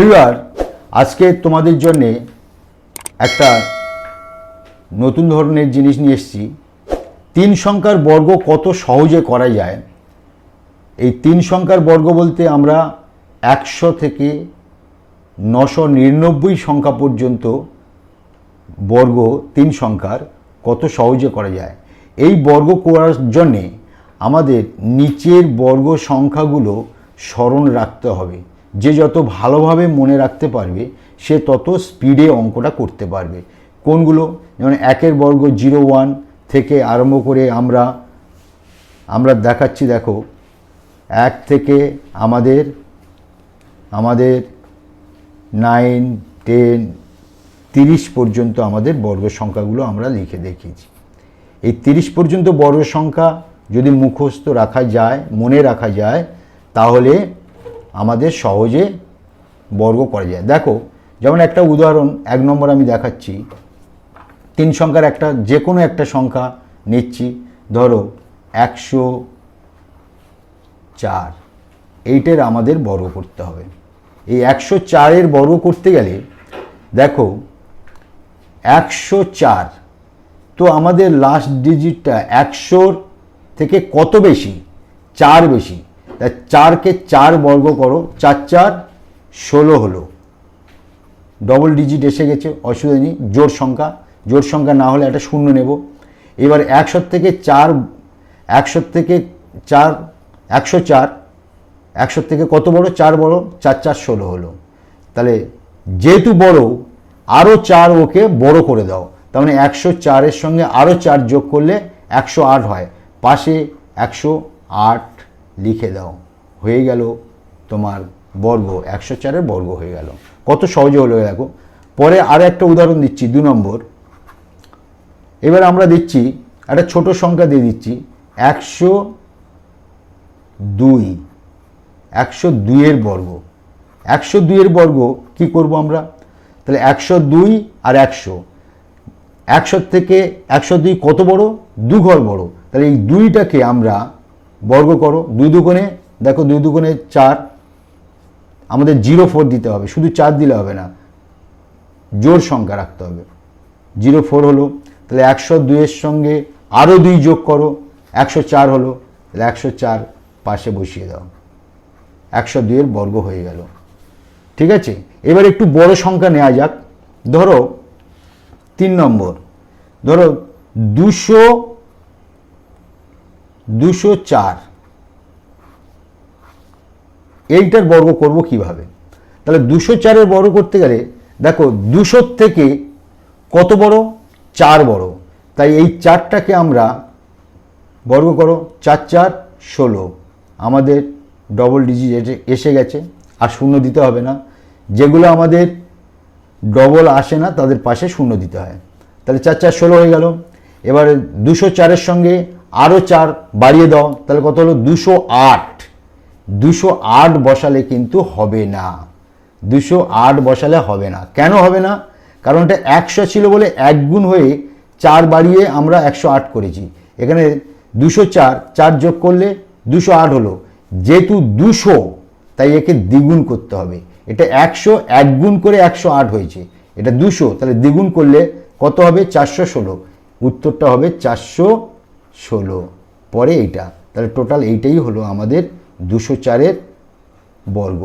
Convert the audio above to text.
এবার আজকে তোমাদের জন্য একটা নতুন ধরনের জিনিস নিয়ে এসেছি। 3 সংখ্যার বর্গ কত সহজে করা যায়। এই 3 সংখ্যার বর্গ বলতে আমরা 100 থেকে 999 সংখ্যা পর্যন্ত বর্গ 3 সংখ্যার কত সহজে করা যায়। এই বর্গ করার জন্যে আমাদের নিচের বর্গ সংখ্যাগুলো স্মরণ রাখতে হবে। যে যত ভালোভাবে মনে রাখতে পারবে সে তত স্পিডে অঙ্কটা করতে পারবে। কোনগুলো? যেমন 1-এর বর্গ 01 থেকে আরম্ভ করে আমরা দেখাচ্ছি। দেখো 1 থেকে আমাদের 9, 10, 30 পর্যন্ত আমাদের বর্গ সংখ্যাগুলো আমরা লিখে দেখিয়েছি। এই 30 পর্যন্ত বর্গ সংখ্যা যদি মুখস্থ রাখা যায়, মনে রাখা যায়, তাহলে আমাদের সহজে বর্গ করা যায়। দেখো, যেমন একটা উদাহরণ 1 নম্বর আমি দেখাচ্ছি। 3 সংখ্যার যে কোনো একটা সংখ্যা নিচ্ছি। ধরো 104, এইটার আমাদের বর্গ করতে হবে। এই 104-এর বর্গ করতে গেলে দেখো 104, তো আমাদের লাস্ট ডিজিটটা 100 থেকে কত বেশি? 4 বেশি। তাই 4কে 4 বর্গ করো, 4 × 4 = 16 হলো। ডবল ডিজিট এসে গেছে, অসুবিধা নেই। জোড় সংখ্যা না হলে একটা শূন্য নেব। এবার 100 থেকে 4, 100 থেকে কত বড়? 4 বড়। 4 × 4 = 16 হলো। তাহলে যেহেতু বড়, আরও 4 ওকে বড় করে দাও। তার মানে 104-এর সঙ্গে আরও 4 যোগ করলে 108 হয়। পাশে 108 লিখে দাও, হয়ে গেল তোমার বর্গ। 104-এর বর্গ হয়ে গেল। কত সহজে হলো দেখো। পরে আর একটা উদাহরণ দিচ্ছি, 2 নম্বর। এবার আমরা দিচ্ছি একটা ছোট সংখ্যা দিয়ে দিচ্ছি 102। 102-এর বর্গ। 102-এর বর্গ কি করব আমরা? তাহলে 102 আর 100, 100 থেকে 102 কত বড়? 2 ঘর বড়। তাহলে এই 2টাকে আমরা বর্গ করো। 2 দুগুণে, দেখো 2 দুগুণে 4, আমাদের 04 দিতে হবে, শুধু 4 দিলে হবে না, জোড় সংখ্যা রাখতে হবে। 04 হলো। তাহলে 102-এর সঙ্গে আরও 2 যোগ করো, 104 হলো। তাহলে 104 পাশে বসিয়ে দাও, 102-এর বর্গ হয়ে গেল। ঠিক আছে, এবার একটু বড় সংখ্যা নেওয়া যাক। ধরো 3 নম্বর, ধরো 204, এইটার বর্গ করব কিভাবে? তাহলে 204-এর বর্গ করতে গেলে দেখো 200 থেকে কত বড়? 4 বড়। তাই এই 4টাকে আমরা বর্গ করো। 4 × 4 = 16। আমাদের ডবল ডিজিট এসে গেছে, আর শূন্য দিতে হবে না। যেগুলো আমাদের ডবল আসে না তাদের পাশে শূন্য দিতে হয়। তাহলে 4 × 4 = 16 হয়ে গেল। এবারে 204-এর সঙ্গে আরও 4 বাড়িয়ে দাও, তাহলে কত হলো? 208। 208 বসালে কিন্তু হবে না। 208 বসালে হবে না। কেন হবে না? কারণ এটা 100 ছিল বলে 1 গুণ হয়ে 4 বাড়িয়ে আমরা 108 করেছি। এখানে 204, 4 যোগ করলে 208 হলো। যেহেতু 200, তাই একে দ্বিগুণ করতে হবে। এটা 100, 1 গুণ করে 108 হয়েছে। এটা 200, তাহলে দ্বিগুণ করলে কত হবে? 416। উত্তরটা হবে 416। পরে এইটা, তাহলে টোটাল এইটাই হলো আমাদের 204-এর বর্গ।